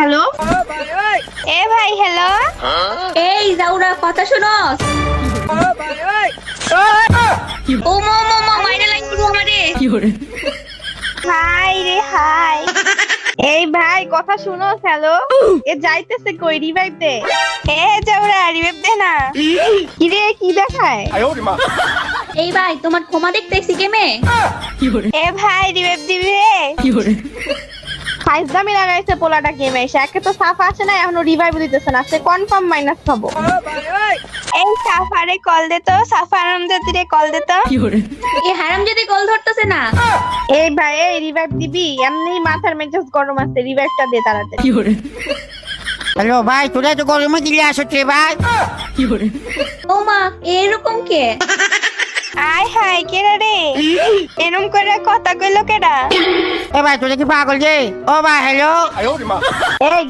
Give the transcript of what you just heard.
Hello এ ভাই hello. এই জাউরা কথা শুনোস? ও মো মো মো মাইরে লাগি আমারে। হাই রে হাই। এই ভাই কথা শুনো। হ্যালো, এ যাইতেছে কই? রিভাইভ দে। এ যাওরা রিভাইভ দে না। কি রে কি দেখায়? এই ভাই তোমার ক্ষমা দেখতেছি কেমে? এ ভাই রিভাইভ দিবি রে। ফাইজদামি লাগাইছে পোলাটা গেমে এসে। একে তো সাফা আসে না, এখনো রিভাইভ দিতেছে না। সে কনফার্ম মাইনাস খাবো। এই সাফারে কল দে তো, সাফা আরামজাদিরে কল দে তো। এই হারামজাদি কল ধরতেছে না। এই ভাই এই রিভাইভ দিবি? এমনি মাথার মেজাজ গরম আছে, রিভাইভটা দে তাড়াতাড়ি। হ্যালো ভাই, তোরা তো গরমে দিলে আসো রে ভাই। ও মা এরকম কে? আয় হাই কেডা রে? এরম করে কথা কইলো কেডা? এ ভাই তোরা কি পাগল রে? ও ভাই হ্যালো। এই